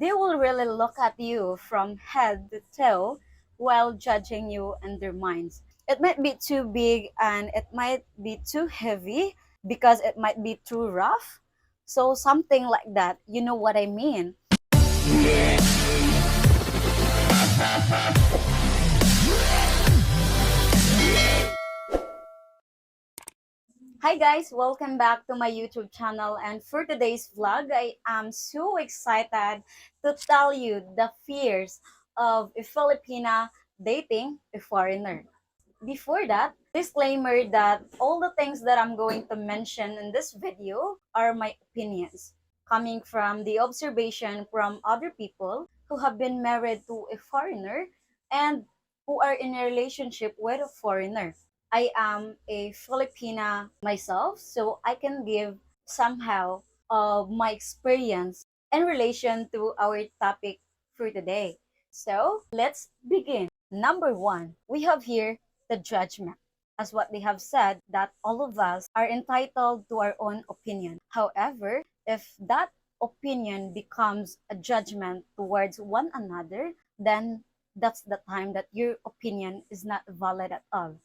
They will really look at you from head to toe while judging you in their minds. It might be too big and it might be too heavy because it might be too rough. So something like that. You know what I mean? Hi guys, welcome back to my YouTube channel, and for today's vlog, I am so excited to tell you the fears of a Filipina dating a foreigner. Before that, disclaimer that all the things that I'm going to mention in this video are my opinions, coming from the observation from other people who have been married to a foreigner and who are in a relationship with a foreigner. I am a Filipina myself, so I can give somehow of my experience in relation to our topic for today. So let's begin. Number one, we have here the judgment. As what they have said, that all of us are entitled to our own opinion. However, if that opinion becomes a judgment towards one another, then that's the time that your opinion is not valid at all.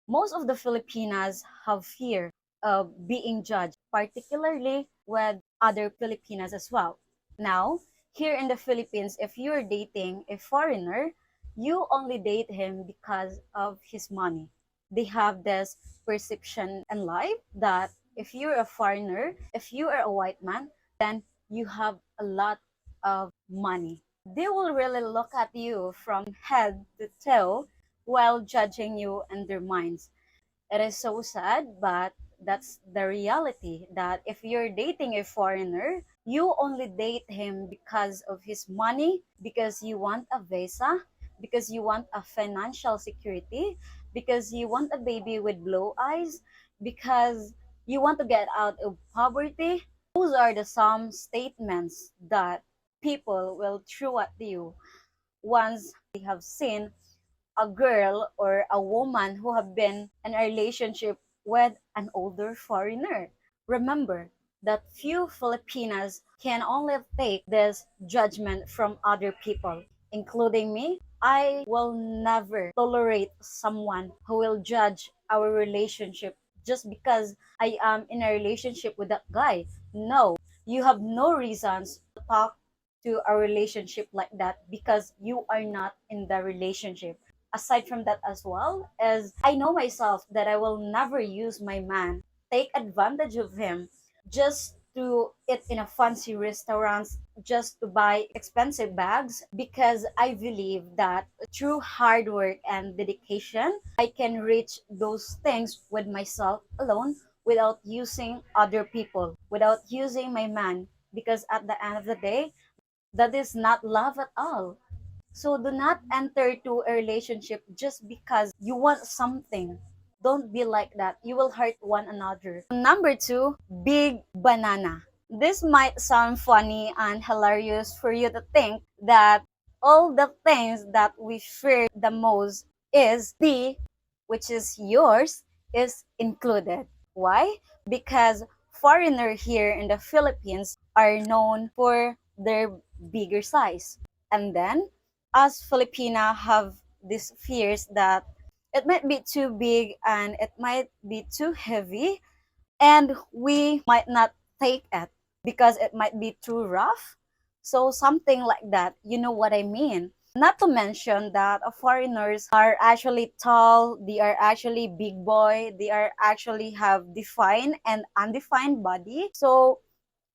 Most of the Filipinas have fear of being judged, particularly with other Filipinas as well. Now, here in the Philippines, if you're dating a foreigner, you only date him because of his money. They have this perception in life that if you're a foreigner, if you are a white man, then you have a lot of money. They will really look at you from head to toe while judging you in their minds. It is so sad, but that's the reality that if you're dating a foreigner, you only date him because of his money, because you want a visa, because you want a financial security, because you want a baby with blue eyes, because you want to get out of poverty. Those are the some statements that people will throw at you once they have seen a girl or a woman who have been in a relationship with an older foreigner. Remember that few Filipinas can only take this judgment from other people, including me. I will never tolerate someone who will judge our relationship just because I am in a relationship with that guy. No, you have no reasons to talk to a relationship like that because you are not in the relationship. Aside from that as well, as I know myself that I will never use my man, take advantage of him just to eat in a fancy restaurants, just to buy expensive bags, because I believe that through hard work and dedication I can reach those things with myself alone without using other people, without using my man, because at the end of the day, that is not love at all. So do not enter to a relationship just because you want something. Don't be like that. You will hurt one another. Number two, big banana. This might sound funny and hilarious for you to think that all the things that we fear the most is the, which is yours, is included. Why? Because foreigner here in the Philippines are known for their bigger size. And then us Filipina have these fears that it might be too big and it might be too heavy and we might not take it because it might be too rough. So something like that. You know what I mean? Not to mention that foreigners are actually tall, they are actually big boy, they are actually have defined and undefined body. So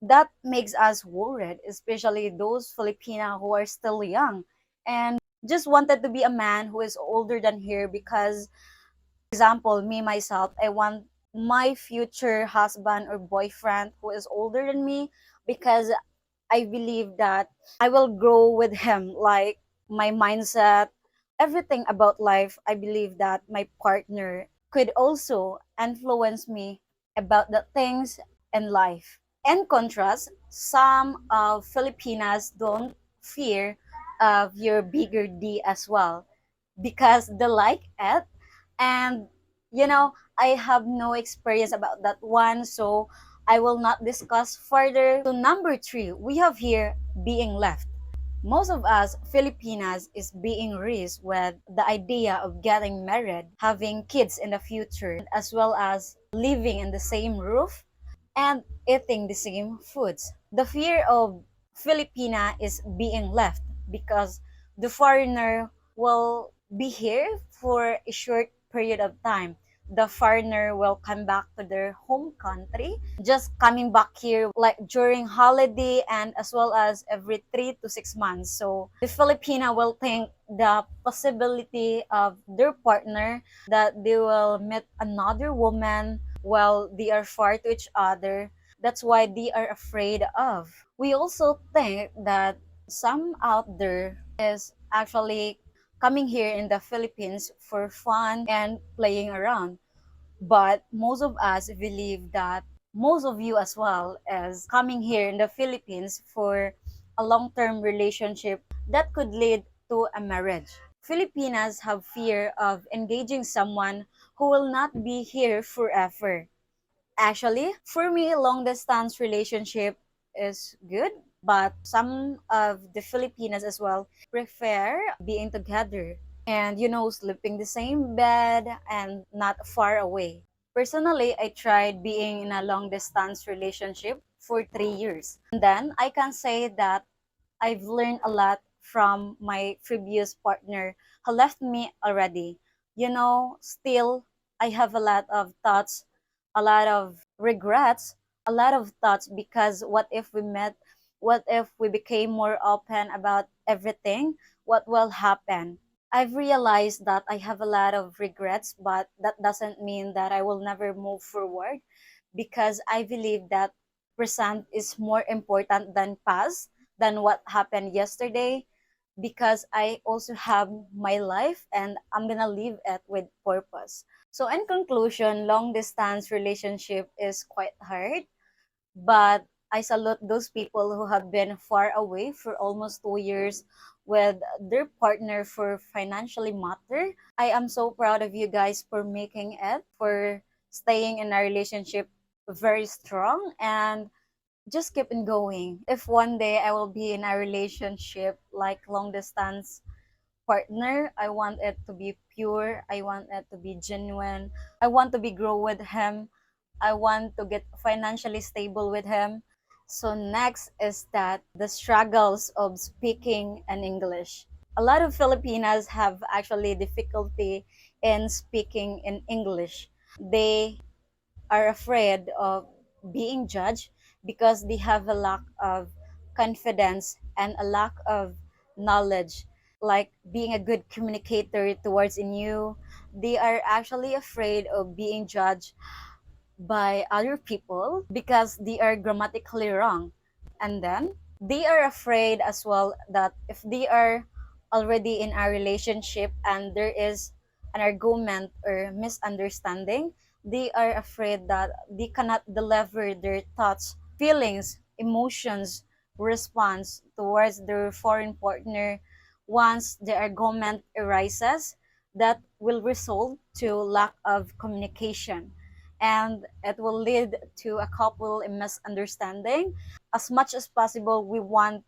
that makes us worried, especially those Filipina who are still young and just wanted to be a man who is older than her because, example, me myself, I want my future husband or boyfriend who is older than me because I believe that I will grow with him, like my mindset, everything about life. I believe that my partner could also influence me about the things in life. In contrast, some Filipinas don't fear of your bigger D as well because they like it. And I have no experience about that one, so I will not discuss further. So number three, we have here being left. Most of us Filipinas is being raised with the idea of getting married, having kids in the future, as well as living in the same roof and eating the same foods. The fear of Filipina is being left because the foreigner will be here for a short period of time. The foreigner will come back to their home country, just coming back here like during holiday and as well as every 3 to 6 months. So the Filipina will think the possibility of their partner that they will meet another woman while they are far to each other. That's why they are afraid of. We also think that some out there is actually coming here in the Philippines for fun and playing around. But most of us believe that most of you as well is coming here in the Philippines for a long-term relationship that could lead to a marriage. Filipinas have fear of engaging someone who will not be here forever. Actually, for me, long distance relationship is good, but some of the Filipinas as well prefer being together and sleeping the same bed and not far away. Personally, I tried being in a long distance relationship for 3 years. And then I can say that I've learned a lot from my previous partner who left me already. Still, I have a lot of thoughts, a lot of regrets, a lot of thoughts because what if we met? What if we became more open about everything? What will happen? I've realized that I have a lot of regrets, but that doesn't mean that I will never move forward because I believe that present is more important than past, than what happened yesterday, because I also have my life and I'm gonna live it with purpose. So in conclusion, long distance relationship is quite hard, but I salute those people who have been far away for almost 2 years with their partner for financially matter. I am so proud of you guys for making it, for staying in a relationship very strong and just keep on going. If one day I will be in a relationship like long distance partner, I want it to be pure. I want it to be genuine. I want to be grow with him. I want to get financially stable with him. So next is that the struggles of speaking in English. A lot of Filipinas have actually difficulty in speaking in English. They are afraid of being judged because they have a lack of confidence and a lack of knowledge, like being a good communicator towards in you. They are actually afraid of being judged by other people because they are grammatically wrong. And then they are afraid as well that if they are already in a relationship and there is an argument or misunderstanding, they are afraid that they cannot deliver their thoughts, feelings, emotions, response towards their foreign partner once the argument arises. That will result to lack of communication and it will lead to a couple in misunderstanding. As much as possible, we want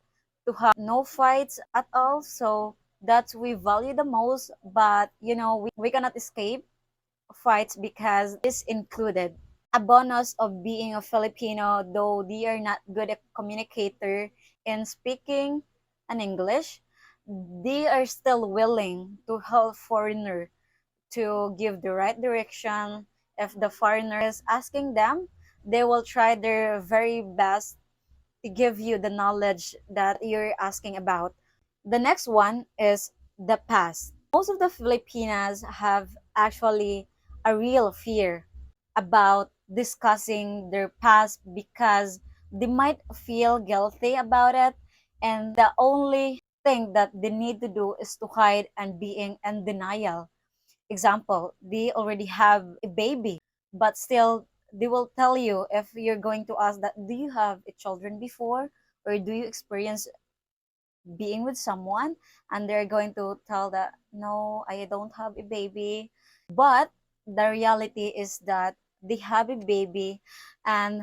to have no fights at all. So that's we value the most. But we cannot escape fights because it's included. A bonus of being a Filipino, though they are not good at communicator in speaking an English, they are still willing to help foreigner to give the right direction. If the foreigner is asking them, they will try their very best to give you the knowledge that you're asking about. The next one is the past. Most of the Filipinas have actually a real fear about discussing their past because they might feel guilty about it, and the only thing that they need to do is to hide and being in denial. Example, they already have a baby, but still they will tell you if you're going to ask that, do you have a children before? Or do you experience being with someone? And they're going to tell that, no, I don't have a baby. But the reality is that they have a baby and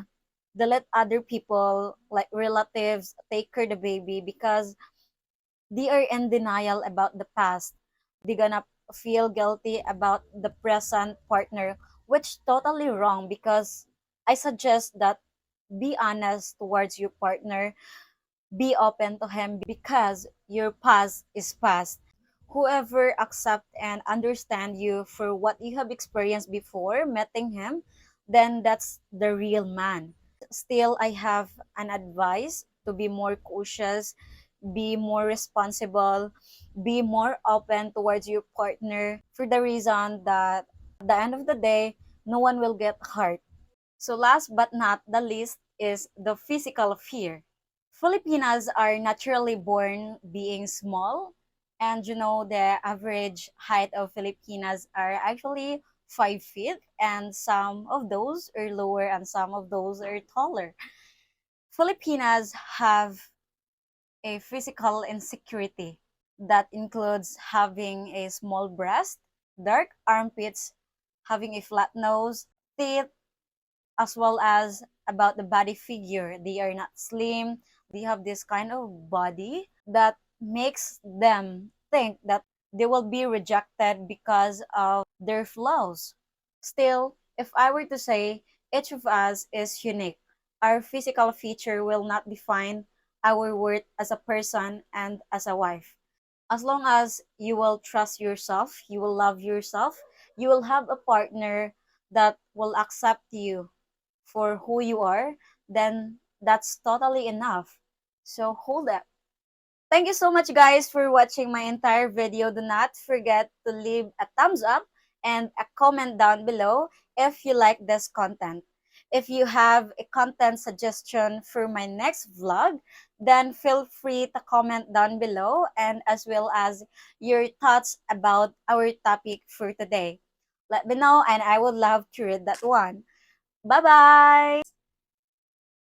they let other people like relatives take care of the baby because They are in denial about the past. They're gonna feel guilty about the present partner, which totally wrong because I suggest that be honest towards your partner, be open to him because your past is past. Whoever accept and understand you for what you have experienced before meeting him, then that's the real man. Still, I have an advice to be more cautious, be more responsible, be more open towards your partner for the reason that at the end of the day, no one will get hurt. So last but not the least is the physical fear. Filipinas are naturally born being small, and the average height of Filipinas are actually 5 feet, and some of those are lower and some of those are taller. Filipinas have a physical insecurity that includes having a small breast, dark armpits, having a flat nose, teeth, as well as about the body figure. They are not slim. They have this kind of body that makes them think that they will be rejected because of their flaws. Still, if I were to say each of us is unique, our physical feature will not define our worth as a person and as a wife. As long as you will trust yourself, you will love yourself, you will have a partner that will accept you for who you are, then that's totally enough. So hold up. Thank you so much, guys, for watching my entire video. Do not forget to leave a thumbs up and a comment down below if you like this content. If you have a content suggestion for my next vlog, then feel free to comment down below, and as well as your thoughts about our topic for today. Let me know and I would love to read that one. Bye bye.